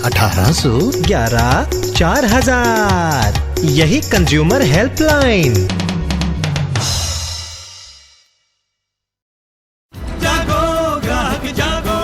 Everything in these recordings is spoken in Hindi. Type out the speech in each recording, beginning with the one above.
1811 4000 यही कंज्यूमर हेल्पलाइन। जागो ग्राहक जागो।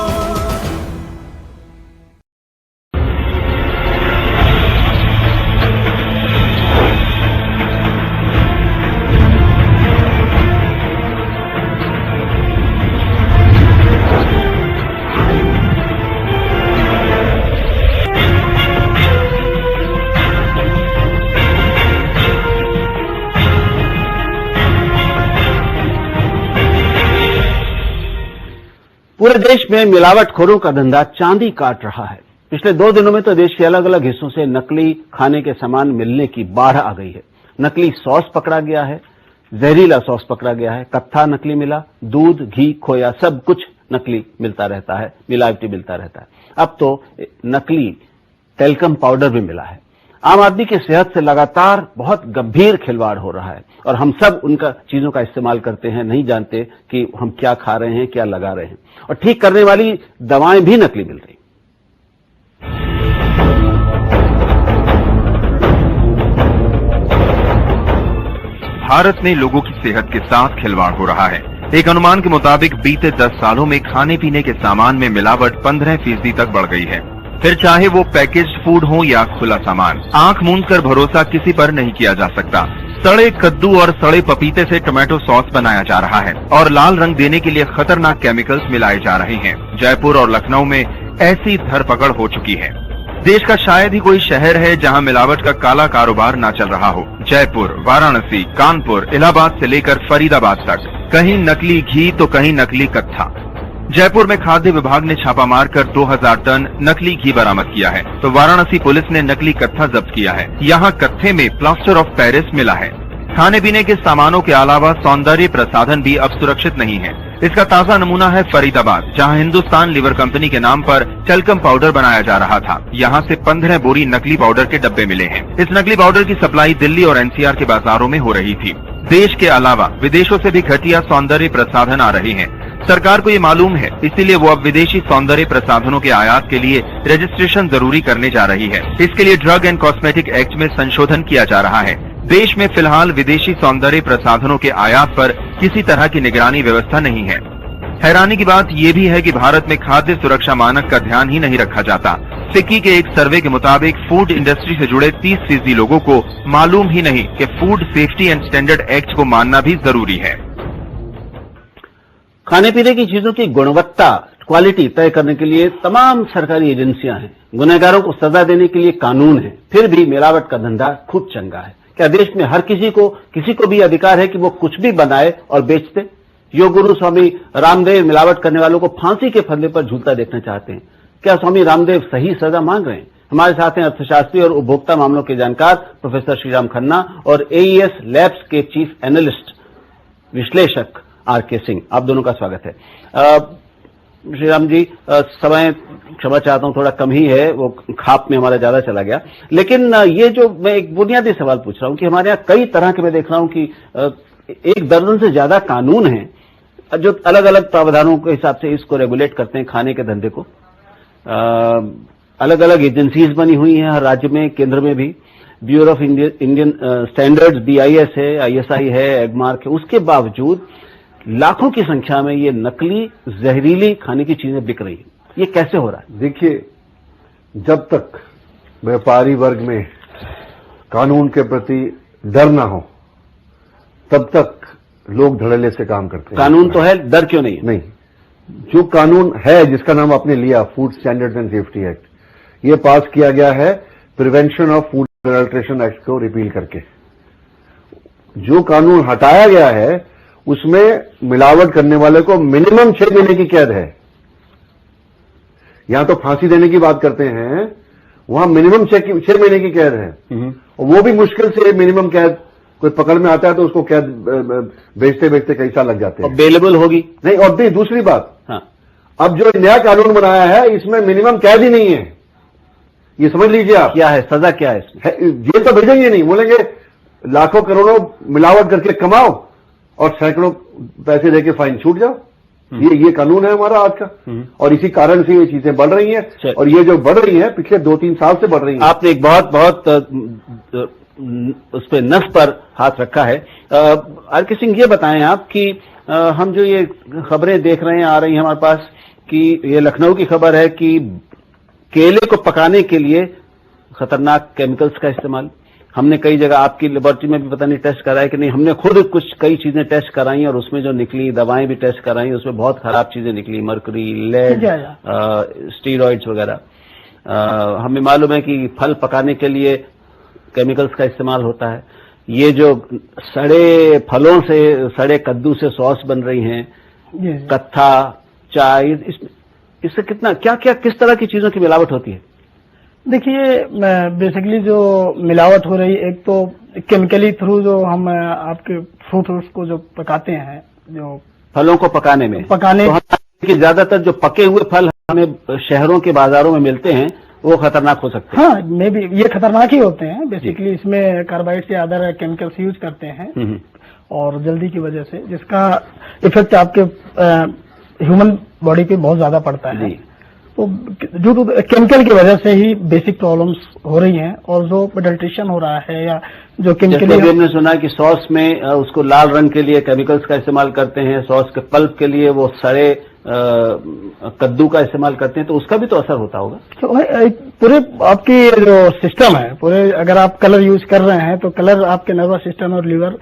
पूरे देश में मिलावटखोरों का धंधा चांदी काट रहा है। पिछले 2 दिनों में तो देश के अलग अलग हिस्सों से नकली खाने के सामान मिलने की बाढ़ आ गई है। नकली सॉस पकड़ा गया है, जहरीला सॉस पकड़ा गया है, कत्था नकली मिला, दूध, घी, खोया सब कुछ नकली मिलता रहता है, मिलावटी मिलता रहता है। अब तो नकली टेल्कम पाउडर भी मिला है। आम आदमी की सेहत से लगातार बहुत गंभीर खिलवाड़ हो रहा है और हम सब उनका चीजों का इस्तेमाल करते हैं, नहीं जानते कि हम क्या खा रहे हैं, क्या लगा रहे हैं। और ठीक करने वाली दवाएं भी नकली मिल रही। भारत में लोगों की सेहत के साथ खिलवाड़ हो रहा है। एक अनुमान के मुताबिक बीते 10 सालों में खाने पीने के सामान में मिलावट 15% तक बढ़ गई है। फिर चाहे वो पैकेज्ड फूड हो या खुला सामान, आंख मूंद कर भरोसा किसी पर नहीं किया जा सकता। सड़े कद्दू और सड़े पपीते से टोमेटो सॉस बनाया जा रहा है और लाल रंग देने के लिए खतरनाक केमिकल्स मिलाए जा रहे हैं। जयपुर और लखनऊ में ऐसी धरपकड़ हो चुकी है। देश का शायद ही कोई शहर है जहां मिलावट का काला कारोबार ना चल रहा हो। जयपुर, वाराणसी, कानपुर, इलाहाबाद से लेकर फरीदाबाद तक कहीं नकली घी तो कहीं नकली कत्था। जयपुर में खाद्य विभाग ने छापा मारकर 2000 टन नकली घी बरामद किया है, तो वाराणसी पुलिस ने नकली कत्था जब्त किया है। यहाँ कत्थे में प्लास्टर ऑफ पेरिस मिला है। खाने पीने के सामानों के अलावा सौंदर्य प्रसाधन भी अब सुरक्षित नहीं है। इसका ताजा नमूना है फरीदाबाद, जहां हिंदुस्तान लीवर कंपनी के नाम पर टेल्कम पाउडर बनाया जा रहा था। यहां से 15 बोरी नकली पाउडर के डब्बे मिले हैं। इस नकली पाउडर की सप्लाई दिल्ली और एनसीआर के बाजारों में हो रही थी। देश के अलावा विदेशों से भी घटिया सौंदर्य प्रसाधन आ रहे हैं। सरकार को ये मालूम है, इसीलिए वो अब विदेशी सौंदर्य प्रसाधनों के आयात के लिए रजिस्ट्रेशन जरूरी करने जा रही है। इसके लिए ड्रग एंड कॉस्मेटिक एक्ट में संशोधन किया जा रहा है। देश में फिलहाल विदेशी सौंदर्य प्रसाधनों के आयात पर किसी तरह की निगरानी व्यवस्था नहीं है। हैरानी की बात यह भी है कि भारत में खाद्य सुरक्षा मानक का ध्यान ही नहीं रखा जाता। फिक्की के एक सर्वे के मुताबिक फूड इंडस्ट्री से जुड़े 30% लोगों को मालूम ही नहीं कि food safety and standard act को मानना भी जरूरी है। खाने पीने की चीजों की गुणवत्ता, क्वालिटी तय करने के लिए तमाम सरकारी एजेंसियां हैं। गुनहगारों को सजा देने के लिए कानून है। फिर भी मिलावट का धंधा खूब चंगा है। क्या देश में हर किसी को भी अधिकार है कि वो कुछ भी बनाए और बेच दे? योग गुरु स्वामी रामदेव मिलावट करने वालों को फांसी के फंदे पर झूलता देखना चाहते हैं। क्या स्वामी रामदेव सही सजा मांग रहे हैं? हमारे साथ हैं अर्थशास्त्री और उपभोक्ता मामलों के जानकार प्रोफेसर श्रीराम खन्ना और एईएस लैब्स के चीफ एनालिस्ट विश्लेषक आरके सिंह। आप दोनों का स्वागत है। श्रीराम जी, समय क्षमा चाहता हूं थोड़ा कम ही है, वो खाप में हमारा ज्यादा चला गया। लेकिन ये जो मैं एक बुनियादी सवाल पूछ रहा हूं कि हमारे यहाँ कई तरह के, मैं देख रहा हूं कि 1 दर्जन से ज्यादा कानून हैं जो अलग अलग प्रावधानों के हिसाब से इसको रेगुलेट करते हैं, खाने के धंधे को। अलग अलग एजेंसीज बनी हुई हैं हर राज्य में, केंद्र में भी। Bureau of Indian standards BIS है, ISI है, एगमार्क है। उसके बावजूद लाखों की संख्या में ये नकली जहरीली खाने की चीजें बिक रही है। ये कैसे हो रहा है? देखिए, जब तक व्यापारी वर्ग में कानून के प्रति डर ना हो तब तक लोग धड़ल्ले से काम करते हैं। कानून तो है, डर क्यों नहीं है? नहीं, जो कानून है जिसका नाम आपने लिया, food standards and safety act, ये पास किया गया है prevention of food adulteration act को रिपील करके। जो कानून हटाया गया है उसमें मिलावट करने वाले को मिनिमम 6 महीने की कैद है। यहां तो फांसी देने की बात करते हैं, वहां मिनिमम 6 महीने की कैद है। और वो भी मुश्किल से मिनिमम कैद, कोई पकड़ में आता है तो उसको कैद बेचते बेचते कई साल लग जाते हैं। अवेलेबल होगी नहीं। और दूसरी बात, हाँ, अब जो नया कानून बनाया है इसमें मिनिमम कैद ही नहीं है। ये समझ लीजिए आप। क्या है सजा, क्या है इसमें? जेल तो भेजेंगे नहीं, बोलेंगे लाखों करोड़ों मिलावट करके कमाओ और सैकड़ों पैसे देके फाइन छूट जाओ। ये कानून है हमारा आज का, और इसी कारण से ये चीजें बढ़ रही हैं, और ये जो बढ़ रही हैं पिछले 2-3 साल से बढ़ रही हैं। आपने एक बहुत उस पे नस पर हाथ रखा है। आर.के. सिंह, ये बताएं आप कि हम जो ये खबरें देख रहे हैं, आ रही हैं हमारे पास, कि ये लखनऊ की खबर है कि केले को पकाने के लिए खतरनाक केमिकल्स का इस्तेमाल। हमने कई जगह, आपकी लेबोरेटरी में भी पता नहीं टेस्ट कराया कि नहीं, हमने खुद कुछ कई चीजें टेस्ट कराई और उसमें जो निकली, दवाएं भी टेस्ट कराई, उसमें बहुत खराब चीजें निकली, मरकरी, लेड, स्टीरॉइड्स वगैरह। हमें मालूम है कि फल पकाने के लिए केमिकल्स का इस्तेमाल होता है। ये जो सड़े फलों से, सड़े कद्दू से सॉस बन रही हैं, कत्था, चाय, इससे कितना क्या क्या किस तरह की चीजों की मिलावट होती है? देखिए, बेसिकली जो मिलावट हो रही है, एक तो केमिकली थ्रू जो हम आपके फ्रूट्स को जो पकाते हैं, जो फलों को पकाने में तो कि ज्यादातर जो पके हुए फल हमें शहरों के बाजारों में मिलते हैं वो खतरनाक हो सकते हैं। हाँ, मे भी ये खतरनाक ही होते हैं। बेसिकली इसमें कार्बाइड से अदर केमिकल्स यूज करते हैं और जल्दी की वजह से जिसका इफेक्ट आपके ह्यूमन बॉडी पे बहुत ज्यादा पड़ता है। तो जो केमिकल की वजह से ही बेसिक प्रॉब्लम्स हो रही हैं, और जो अडल्ट्रेशन हो रहा है या जो केमिकली, हमने सुना है कि सॉस में उसको लाल रंग के लिए केमिकल्स का इस्तेमाल करते हैं, सॉस के पल्प के लिए वो सड़े कद्दू का इस्तेमाल करते हैं, तो उसका भी तो असर होता होगा। तो पूरे आपकी जो सिस्टम है, पूरे अगर आप कलर यूज कर रहे हैं तो कलर आपके नर्वस सिस्टम और लीवर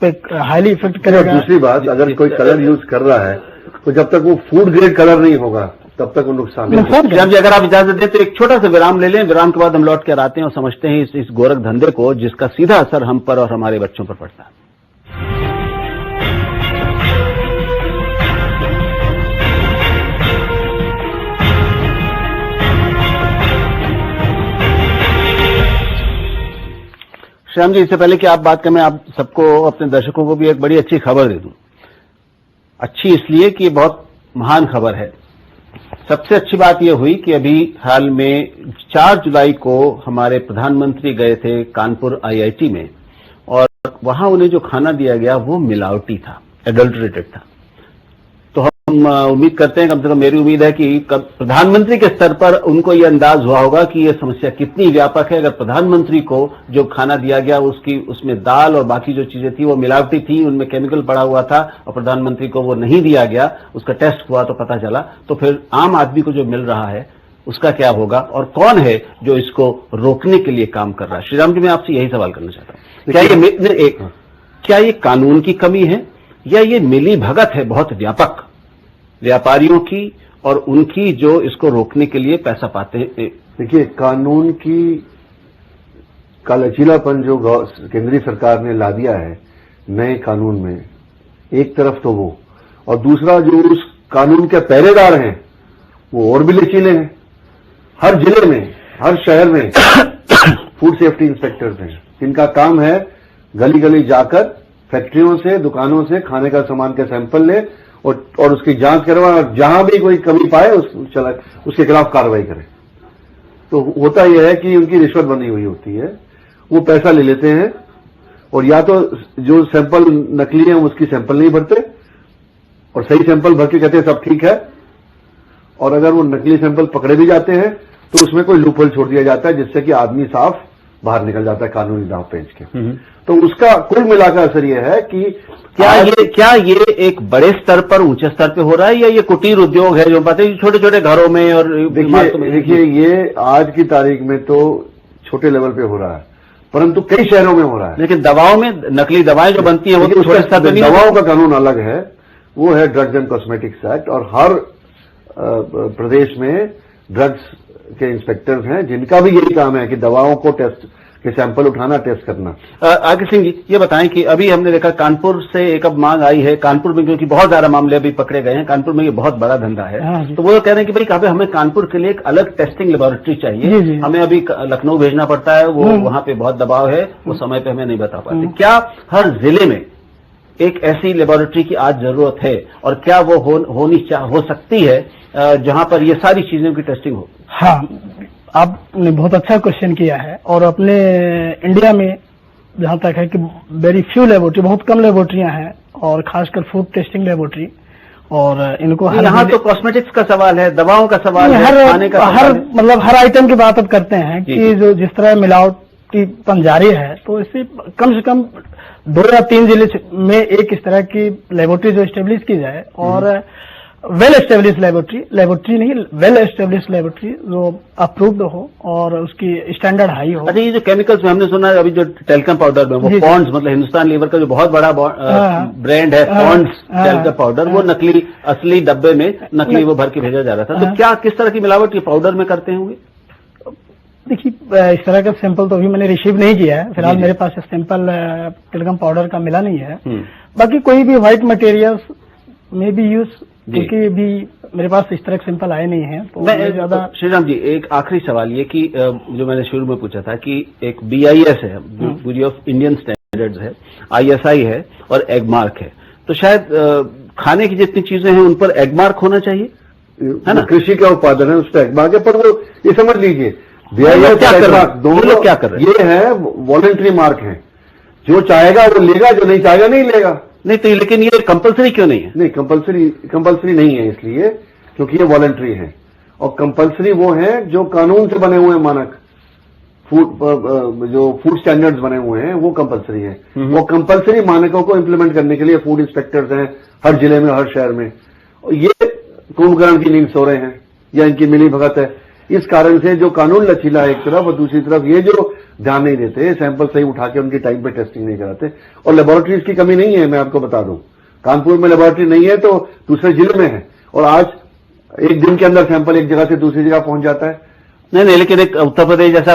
पे हाईली इफेक्ट करेगा। दूसरी बात, अगर कोई कलर यूज कर रहा है तो जब तक वो फूड ग्रेड कलर नहीं होगा तब तक वो नुकसान जी, अगर आप इजाजत दें तो एक छोटा सा विराम ले लें। विराम के बाद हम लौट कर आते हैं और समझते हैं इस गोरख धंधे को, जिसका सीधा असर हम पर और हमारे बच्चों पर पड़ता है। श्याम जी, इससे पहले कि आप बात करें, मैं आप सबको, अपने दर्शकों को भी एक बड़ी अच्छी खबर दे दूं। अच्छी इसलिए कि ये बहुत महान खबर है। सबसे अच्छी बात यह हुई कि अभी हाल में 4 जुलाई को हमारे प्रधानमंत्री गए थे कानपुर IIT में, और वहां उन्हें जो खाना दिया गया वो मिलावटी था, एडल्टरेटेड था। तो हम उम्मीद करते हैं, कम से कम मेरी उम्मीद है कि प्रधानमंत्री के स्तर पर उनको ये अंदाज हुआ होगा कि ये समस्या कितनी व्यापक है। अगर प्रधानमंत्री को जो खाना दिया गया उसमें दाल और बाकी जो चीजें थी वो मिलावटी थी, उनमें केमिकल पड़ा हुआ था, और प्रधानमंत्री को वो नहीं दिया गया, उसका टेस्ट हुआ तो पता चला, तो फिर आम आदमी को जो मिल रहा है उसका क्या होगा, और कौन है जो इसको रोकने के लिए काम कर रहा है? श्रीराम जी, मैं आपसे यही सवाल करना चाहता हूं, क्या ये कानून की कमी है या ये मिली भगत है बहुत व्यापक व्यापारियों की और उनकी जो इसको रोकने के लिए पैसा पाते हैं? देखिए, कानून का लचीलापन जो केंद्रीय सरकार ने ला दिया है नए कानून में, एक तरफ तो वो, और दूसरा जो उस कानून के पहरेदार हैं वो और भी लचीले हैं। हर जिले में, हर शहर में फूड सेफ्टी इंस्पेक्टर्स हैं जिनका काम है गली गली जाकर फैक्ट्रियों से, दुकानों से खाने का सामान के सैंपल ले और उसकी जांच करवाएं, और जहां भी कोई कमी पाए उसके खिलाफ कार्रवाई करें। तो होता यह है कि उनकी रिश्वत बनी हुई होती है, वो पैसा ले लेते हैं, और या तो जो सैंपल नकली है उसकी सैंपल नहीं भरते और सही सैंपल भर के कहते हैं सब ठीक है, और अगर वो नकली सैंपल पकड़े भी जाते हैं तो उसमें कोई लूपहोल छोड़ दिया जाता है जिससे कि आदमी साफ बाहर निकल जाता है कानूनी दांव पेंच के। तो उसका कुल मिलाकर असर यह है कि क्या ये एक बड़े स्तर पर, ऊंचे स्तर पे हो रहा है, या ये कुटीर उद्योग है जो पता है छोटे छोटे घरों में और देखिए ये आज की तारीख में तो छोटे लेवल पे हो रहा है, परंतु कई शहरों में हो रहा है। लेकिन दवाओं में, नकली दवाएं जो बनती हैं वो तो छोटे स्तर पे नहीं, दवाओं का कानून अलग है, वो है ड्रग्स एंड कॉस्मेटिक्स एक्ट, और हर प्रदेश में ड्रग्स के इंस्पेक्टर्स हैं जिनका भी यही काम है कि दवाओं को टेस्ट के सैंपल उठाना, टेस्ट करना। आर.के. सिंह जी, ये बताएं कि अभी हमने देखा कानपुर से एक अब मांग आई है, कानपुर में क्योंकि बहुत ज्यादा मामले अभी पकड़े गए हैं, कानपुर में ये बहुत बड़ा धंधा है, तो वो कह रहे हैं कि भाई हमें कानपुर के लिए एक अलग टेस्टिंग लेबोरेटरी चाहिए, हमें अभी लखनऊ भेजना पड़ता है, वो वहां पे बहुत दबाव है, वो समय पे हमें नहीं बता पाते। क्या हर जिले में एक ऐसी लेबोरेटरी की आज जरूरत है, और क्या वो हो सकती है जहां पर ये सारी चीजों की टेस्टिंग हो? हाँ, आपने बहुत अच्छा क्वेश्चन किया है, और अपने इंडिया में जहां तक है कि वेरी फ्यू लेबोरेटरी, बहुत कम लेबोरेटरियां हैं, और खासकर फूड टेस्टिंग लेबोरेटरी, और इनको यहाँ तो कॉस्मेटिक्स का सवाल है, दवाओं का सवाल है, खाने का हर सवाल है। मतलब हर आइटम की बात अब करते हैं कि जो जिस तरह मिलावटीपन जारी है, तो इससे कम से कम 2 या 3 जिले में एक इस तरह की लेबोरेटरी जो स्टेब्लिश की जाए, और वेल एस्टेब्लिश लेबोरेटरी नहीं, वेल एस्टेब्लिश लेबोरेटरी जो अप्रूव्ड हो और उसकी स्टैंडर्ड हाई हो। अच्छा, ये जो केमिकल्स में हमने सुना है अभी जो टेल्कम पाउडर में वो पॉन्ड्स, मतलब हिंदुस्तान लीवर का जो बहुत बड़ा ब्रांड है पॉन्ड्स टेल्कम पाउडर, वो नकली, असली डब्बे में नकली वो भर के भेजा जा रहा था। तो क्या किस तरह की मिलावट ये पाउडर में करते होंगे? देखिए, इस तरह का सैंपल तो अभी मैंने रिसीव नहीं किया है, फिलहाल मेरे पास सैंपल टेल्कम पाउडर का मिला नहीं है। बाकी कोई भी व्हाइट मटेरियल्स में भी यूज, क्योंकि भी मेरे पास इस तरह के सैंपल आए नहीं है, तो मैं ज्यादा। श्रीराम जी, एक आखिरी सवाल ये कि जो मैंने शुरू में पूछा था कि एक BIS है, ब्यूरो ऑफ इंडियन स्टैंडर्ड्स है, ISI है और एगमार्क है, तो शायद खाने की जितनी चीजें हैं उन पर एगमार्क होना चाहिए, है ना? कृषि का उत्पादन है, उस पर एगमार्क है, पर वो ये समझ लीजिए BIS क्या कर रहे हैं? दोनों लोग क्या कर रहे हैं? ये है वॉलंटरी मार्क है, जो चाहेगा वो लेगा, जो नहीं चाहेगा नहीं लेगा। नहीं तो लेकिन ये कंपलसरी क्यों नहीं है? नहीं, कंपलसरी नहीं है इसलिए क्योंकि ये वॉलंटरी है, और कंपलसरी वो है जो कानून से बने हुए हैं मानक, जो फूड स्टैंडर्ड्स बने हुए हैं वो कंपलसरी है। वो कंपलसरी मानकों को इंप्लीमेंट करने के लिए फूड इंस्पेक्टर्स हैं हर जिले में, हर शहर में, और ये कुंभकर्ण की नींद सो रहे हैं या इनकी मिली भगत है। इस कारण से जो कानून लचीला है एक तरफ, और दूसरी तरफ ये जो ध्यान नहीं देते, सैंपल सही उठा के उनकी टाइम पे टेस्टिंग नहीं कराते। और लेबोरेटरीज की कमी नहीं है, मैं आपको बता दूं, कानपुर में लेबोरेटरी नहीं है तो दूसरे जिले में है, और आज एक दिन के अंदर सैंपल एक जगह से दूसरी जगह पहुंच जाता है। नहीं, लेकिन एक उत्तर प्रदेश जैसा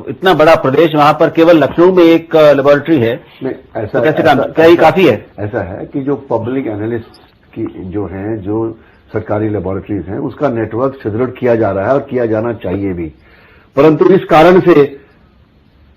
इतना बड़ा प्रदेश, वहां पर केवल लखनऊ में एक लेबोरेटरी है, नहीं ऐसा तो कैसे काम, क्या ये काफी है? ऐसा है कि जो पब्लिक एनालिस्ट की जो है, जो सरकारी लेबोरेटरीज हैं, उसका नेटवर्क सुदृढ़ किया जा रहा है और किया जाना चाहिए भी, परंतु इस कारण से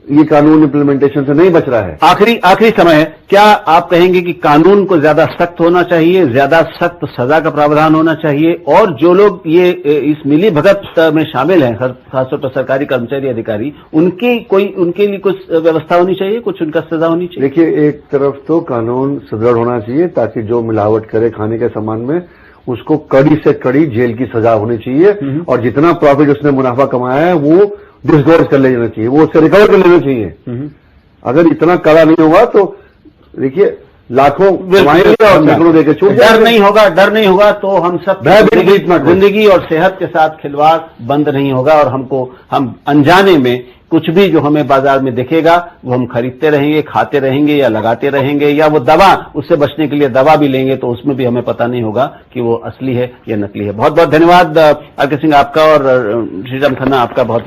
ये कानून इम्प्लीमेंटेशन से नहीं बच रहा है। आखिरी समय है, क्या आप कहेंगे कि कानून को ज्यादा सख्त होना चाहिए, ज्यादा सख्त सजा का प्रावधान होना चाहिए, और जो लोग ये इस मिली भगत में शामिल हैं, खासतौर पर सरकारी कर्मचारी अधिकारी, उनके लिए कुछ व्यवस्था होनी चाहिए, कुछ उनका सजा होनी चाहिए? देखिए, एक तरफ तो कानून सुदृढ़ होना चाहिए ताकि जो मिलावट करे खाने के सामान में उसको कड़ी से कड़ी जेल की सजा होनी चाहिए, और जितना प्रॉफिट उसने मुनाफा कमाया है वो डिस्गोर्ज कर लेना चाहिए, वो उससे रिकवर कर लेना चाहिए। अगर इतना कड़ा नहीं होगा तो देखिए लाखों कमाएंगे और सैकड़ों देकर छूट डर नहीं होगा तो हम सब जिंदगी और सेहत के साथ खिलवाड़ बंद नहीं होगा, और हम अनजाने में कुछ भी जो हमें बाजार में दिखेगा वो हम खरीदते रहेंगे, खाते रहेंगे या लगाते रहेंगे, या वो दवा, उससे बचने के लिए दवा भी लेंगे तो उसमें भी हमें पता नहीं होगा कि वो असली है या नकली है। बहुत बहुत धन्यवाद आर के सिंह आपका, और श्रीराम खन्ना आपका बहुत